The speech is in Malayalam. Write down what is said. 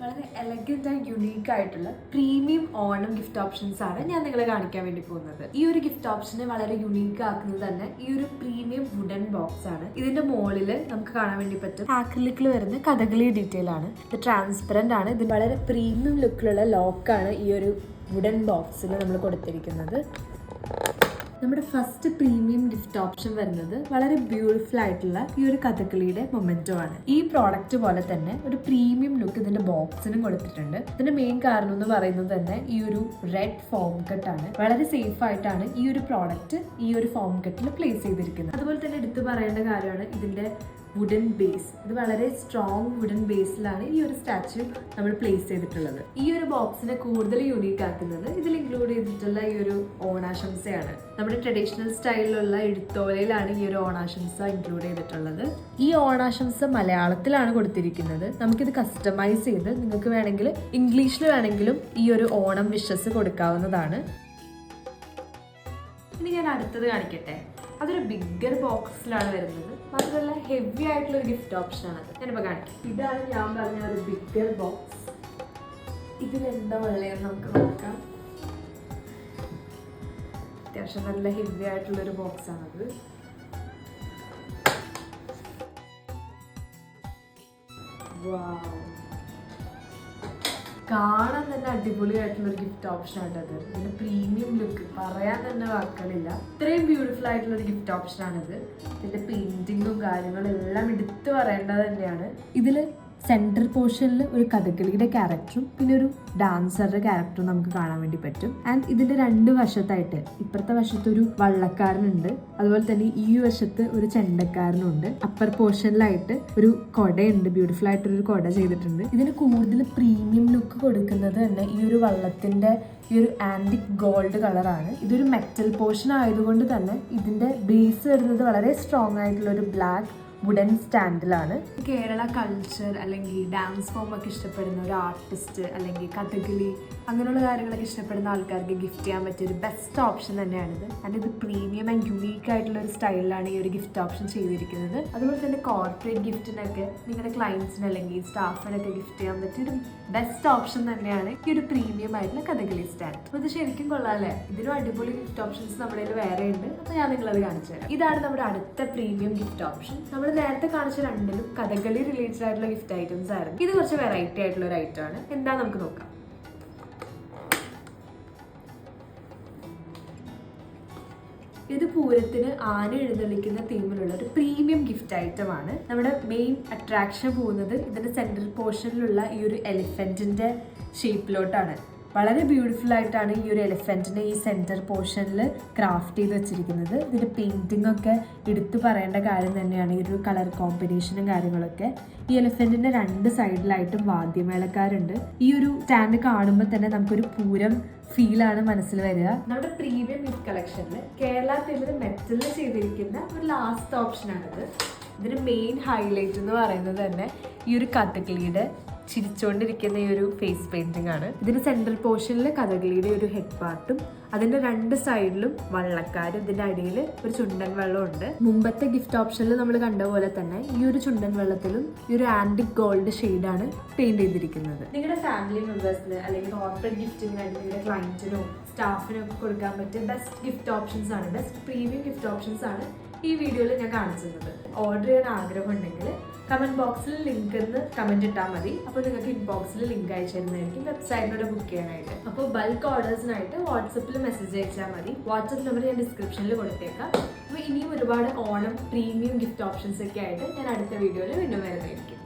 വളരെ എലഗന്റ് ആൻഡ് യുണീക്ക് ആയിട്ടുള്ള പ്രീമിയം ഓണം ഗിഫ്റ്റ് ഓപ്ഷൻസ് ആണ് ഞാൻ നിങ്ങളെ കാണിക്കാൻ വേണ്ടി പോകുന്നത്. ഈ ഒരു ഗിഫ്റ്റ് ഓപ്ഷനെ വളരെ യുണീക്ക് ആക്കുന്നത് തന്നെ ഈ ഒരു പ്രീമിയം വുഡൻ ബോക്സ് ആണ്. ഇതിന്റെ മുകളിൽ നമുക്ക് കാണാൻ വേണ്ടി പറ്റും ആക്രിലിക്കിൽ വരുന്ന കഥകളി ഡീറ്റെയിൽ ആണ്. ഇത് ട്രാൻസ്പെറന്റ് ആണ്. ഇത് വളരെ പ്രീമിയം ലുക്കിലുള്ള ലോക്കാണ് ഈ ഒരു വുഡൻ ബോക്സിൽ നമ്മൾ കൊടുത്തിരിക്കുന്നത്. നമ്മുടെ ഫസ്റ്റ് പ്രീമിയം ഗിഫ്റ്റ് ഓപ്ഷൻ വരുന്നത് വളരെ ബ്യൂട്ടിഫുൾ ആയിട്ടുള്ള ഈ ഒരു കഥകളിയുടെ മൊമെന്റോ ആണ്. ഈ പ്രോഡക്റ്റ് പോലെ തന്നെ ഒരു പ്രീമിയം ലുക്ക് ഇതിന്റെ ബോക്സിനും കൊടുത്തിട്ടുണ്ട്. ഇതിന്റെ മെയിൻ കാരണം എന്ന് പറയുന്നത് തന്നെ ഈ ഒരു റെഡ് ഫോം കട്ട് ആണ്. വളരെ സേഫ് ആയിട്ടാണ് ഈ ഒരു പ്രോഡക്റ്റ് ഈ ഒരു ഫോം കട്ടിൽ പ്ലേസ് ചെയ്തിരിക്കുന്നത്. അതുപോലെ തന്നെ എടുത്തു പറയേണ്ട കാര്യമാണ് ഇതിന്റെ വുഡൻ ബേസ്. ഇത് വളരെ സ്ട്രോങ് വുഡൻ ബേസിലാണ് ഈ ഒരു സ്റ്റാച്യു നമ്മൾ പ്ലേസ് ചെയ്തിട്ടുള്ളത്. ഈ ഒരു ബോക്സിനെ കൂടുതൽ യൂണീക്ക് ആക്കുന്നത് ഇതിൽ ഇൻക്ലൂഡ് ചെയ്തിട്ടുള്ള ഈ ഒരു ഓണാശംസയാണ്. നമ്മുടെ ട്രഡീഷണൽ സ്റ്റൈലിലുള്ള എഴുത്തോലയിലാണ് ഈ ഒരു ഓണാശംസ ഇൻക്ലൂഡ് ചെയ്തിട്ടുള്ളത്. ഈ ഓണാശംസ മലയാളത്തിലാണ് കൊടുത്തിരിക്കുന്നത്. നമുക്കിത് കസ്റ്റമൈസ് ചെയ്ത് നിങ്ങൾക്ക് വേണമെങ്കിൽ ഇംഗ്ലീഷിൽ വേണമെങ്കിലും ഈ ഒരു ഓണം വിഷസ് കൊടുക്കാവുന്നതാണ്. ഇനി ഞാൻ അടുത്തത് കാണിക്കട്ടെ. അതൊരു ബിഗ്ഗർ ബോക്സിലാണ് വരുന്നത്. മാത്രമല്ല ഹെവി ആയിട്ടുള്ള ഒരു ഗിഫ്റ്റ് ഓപ്ഷൻ ആണ്. ഞാനിപ്പോൾ കാണിക്കാം. ഇതാണ് ഞാൻ പറഞ്ഞ ഒരു ബിഗ്ഗർ ബോക്സ്. ഇതിലെന്താ ഉള്ളതെന്ന് നമുക്ക് നോക്കാം. അത്യാവശ്യം നല്ല ഹെവി ആയിട്ടുള്ളൊരു ബോക്സ് ആണത്. കാണാൻ തന്നെ അടിപൊളിയായിട്ടുള്ള ഒരു ഗിഫ്റ്റ് ഓപ്ഷൻ ആയിട്ടത്. ഇതിന്റെ പ്രീമിയം ലുക്ക് പറയാൻ തന്നെ വാക്കുകളില്ല. ഇത്രയും ബ്യൂട്ടിഫുൾ ആയിട്ടുള്ള ഒരു ഗിഫ്റ്റ് ഓപ്ഷൻ ആണിത്. ഇതിന്റെ പെയിന്റിങ്ങും കാര്യങ്ങളും എല്ലാം എടുത്തു പറയേണ്ടത് തന്നെയാണ്. ഇതില് സെൻട്രൽ പോർഷനിൽ ഒരു കഥകളിയുടെ ക്യാരക്ടറും പിന്നെ ഒരു ഡാൻസറുടെ ക്യാരക്ടറും നമുക്ക് കാണാൻ വേണ്ടി പറ്റും. ആൻഡ് ഇതിന്റെ രണ്ട് വശത്തായിട്ട് ഇപ്പുറത്തെ വശത്ത് ഒരു വള്ളക്കാരനുണ്ട്, അതുപോലെ തന്നെ ഈ വശത്ത് ഒരു ചെണ്ടക്കാരനുണ്ട്. അപ്പർ പോർഷനിലായിട്ട് ഒരു കൊടയുണ്ട്, ബ്യൂട്ടിഫുൾ ആയിട്ടൊരു കൊട ചെയ്തിട്ടുണ്ട്. ഇതിന് കൂടുതൽ പ്രീമിയം ലുക്ക് കൊടുക്കുന്നത് തന്നെ ഈ ഒരു വള്ളത്തിന്റെ ഈ ഒരു ആന്റിക് ഗോൾഡ് കളറാണ്. ഇതൊരു മെറ്റൽ പോർഷൻ ആയതുകൊണ്ട് തന്നെ ഇതിന്റെ ബേസ് വരുന്നത് വളരെ സ്ട്രോങ് ആയിട്ടുള്ള ഒരു ബ്ലാക്ക് വുഡൻ സ്റ്റാൻഡിലാണ്. കേരള കൾച്ചർ അല്ലെങ്കിൽ ഡാൻസ് ഫോം ഒക്കെ ഇഷ്ടപ്പെടുന്ന ഒരു ആർട്ടിസ്റ്റ് അല്ലെങ്കിൽ കഥകളി അങ്ങനെയുള്ള കാര്യങ്ങളൊക്കെ ഇഷ്ടപ്പെടുന്ന ആൾക്കാർക്ക് ഗിഫ്റ്റ് ചെയ്യാൻ പറ്റിയ ഒരു ബെസ്റ്റ് ഓപ്ഷൻ തന്നെയാണിത്. ആൻഡ് ഇത് പ്രീമിയം ആൻഡ് യുണീക്ക് ആയിട്ടുള്ള ഒരു സ്റ്റൈലിലാണ് ഈ ഒരു ഗിഫ്റ്റ് ഓപ്ഷൻ ചെയ്തിരിക്കുന്നത്. അതുപോലെ തന്നെ കോർപ്പറേറ്റ് ഗിഫ്റ്റിനൊക്കെ നിങ്ങളുടെ ക്ലയൻസിന് അല്ലെങ്കിൽ സ്റ്റാഫിനൊക്കെ ഗിഫ്റ്റ് ചെയ്യാൻ പറ്റിയ ഒരു ബെസ്റ്റ് ഓപ്ഷൻ തന്നെയാണ് ഈ ഒരു പ്രീമിയം ആയിട്ടുള്ള കഥകളി സ്റ്റാൻഡ്. അപ്പോൾ ഇത് ശരിക്കും കൊള്ളാമല്ലേ? ഇതിനും അടിപൊളി ഗിഫ്റ്റ് ഓപ്ഷൻസ് നമ്മുടെ കയ്യിൽ വേറെ ഉണ്ട്. അപ്പോൾ ഞാൻ നിങ്ങളത് കാണിച്ചു തരാം. ഇതാണ് നമ്മുടെ അടുത്ത പ്രീമിയം ഗിഫ്റ്റ് ഓപ്ഷൻ. നമ്മൾ നേരത്തെ കാണിച്ച രണ്ടിലും കഥകളി റിലേറ്റഡ് ആയിട്ടുള്ള ഗിഫ്റ്റ് ഐറ്റംസ് ആയിരുന്നു. ഇത് കുറച്ച് വെറൈറ്റി ആയിട്ടുള്ള ഒരു ഐറ്റം ആണ്. എന്താ നമുക്ക് നോക്കാം. ഇത് പൂരത്തിന് ആന എഴുന്നള്ളിക്കുന്ന തീമിലുള്ള ഒരു പ്രീമിയം ഗിഫ്റ്റ് ഐറ്റം ആണ്. നമ്മുടെ മെയിൻ അട്രാക്ഷൻ പോകുന്നത് ഇതിന്റെ സെൻട്രൽ പോർഷനിലുള്ള ഈ ഒരു എലിഫന്റിന്റെ ഷേപ്പിലോട്ടാണ്. വളരെ ബ്യൂട്ടിഫുൾ ആയിട്ടാണ് ഈ ഒരു എലിഫന്റിനെ ഈ സെന്റർ പോർഷനിൽ ക്രാഫ്റ്റ് ചെയ്ത് വെച്ചിരിക്കുന്നത്. ഇതിന്റെ പെയിന്റിംഗ് ഒക്കെ എടുത്തു പറയേണ്ട കാര്യം തന്നെയാണ്. ഈ ഒരു കളർ കോമ്പിനേഷനും കാര്യങ്ങളൊക്കെ. ഈ എലിഫന്റിന്റെ രണ്ട് സൈഡിലായിട്ടും വാദ്യമേളക്കാരുണ്ട്. ഈ ഒരു സ്റ്റാൻഡ് കാണുമ്പോൾ തന്നെ നമുക്കൊരു പൂരം ഫീലാണ് മനസ്സിൽ വരിക. നമ്മുടെ പ്രീമിയം ഗിഫ്റ്റ് കളക്ഷനിൽ കേരള തീമിൽ മെറ്റലിൽ ചെയ്തിരിക്കുന്ന ഒരു ലാസ്റ്റ് ഓപ്ഷനാണിത്. ഇതിന്റെ മെയിൻ ഹൈലൈറ്റ് എന്ന് പറയുന്നത് തന്നെ ഈ ഒരു കഥകളിയുടെ ചിരിച്ചുകൊണ്ടിരിക്കുന്ന ഈ ഒരു ഫേസ് പെയിന്റിംഗ് ആണ്. ഇതിന്റെ സെൻട്രൽ പോർഷനിൽ കഥകളിയുടെ ഒരു ഹെഡ് പാർട്ടും അതിന്റെ രണ്ട് സൈഡിലും വള്ളക്കാരും ഇതിന്റെ അടിയിൽ ഒരു ചുണ്ടൻ വെള്ളം ഉണ്ട്. മുമ്പത്തെ ഗിഫ്റ്റ് ഓപ്ഷനിൽ നമ്മൾ കണ്ട പോലെ തന്നെ ഈ ഒരു ചുണ്ടൻ വെള്ളത്തിലും ഈ ഒരു ആന്റിക് ഗോൾഡ് ഷെയ്ഡാണ് പെയിന്റ് ചെയ്തിരിക്കുന്നത്. നിങ്ങളുടെ ഫാമിലി മെമ്പേഴ്സിന് അല്ലെങ്കിൽ കോർപ്പറേറ്റ് ഗിഫ്റ്റിനായിട്ട് നിങ്ങളുടെ ക്ലയന്റിനോ സ്റ്റാഫിനോ ഒക്കെ കൊടുക്കാൻ പറ്റിയ ബെസ്റ്റ് ഗിഫ്റ്റ് ഓപ്ഷൻസ് ആണ്, ബെസ്റ്റ് പ്രീമിയം ഗിഫ്റ്റ് ഓപ്ഷൻസ് ആണ് ഈ വീഡിയോയിൽ ഞാൻ കാണിച്ചിരുന്നത്. ഓർഡർ ചെയ്യാൻ ആഗ്രഹം ഉണ്ടെങ്കിൽ കമന്റ് ബോക്സിൽ ലിങ്ക് എന്ന് കമന്റ് ഇട്ടാൽ മതി. അപ്പോൾ നിങ്ങൾക്ക് ഇൻബോക്സിൽ ലിങ്ക് അയച്ചു തരുന്നതായിരിക്കും വെബ്സൈറ്റിലൂടെ ബുക്ക് ചെയ്യാനായിട്ട്. അപ്പോൾ ബൾക്ക് ഓർഡേഴ്സിനായിട്ട് വാട്സപ്പിൽ മെസ്സേജ് അയച്ചാൽ മതി. വാട്സപ്പ് നമ്പർ ഞാൻ ഡിസ്ക്രിപ്ഷനിൽ കൊടുത്തേക്കാം. അപ്പോൾ ഇനിയും ഒരുപാട് ഓണം പ്രീമിയം ഗിഫ്റ്റ് ഓപ്ഷൻസ് ഒക്കെ ആയിട്ട് ഞാൻ അടുത്ത വീഡിയോയിൽ വീണ്ടും വരുന്നതായിരിക്കും.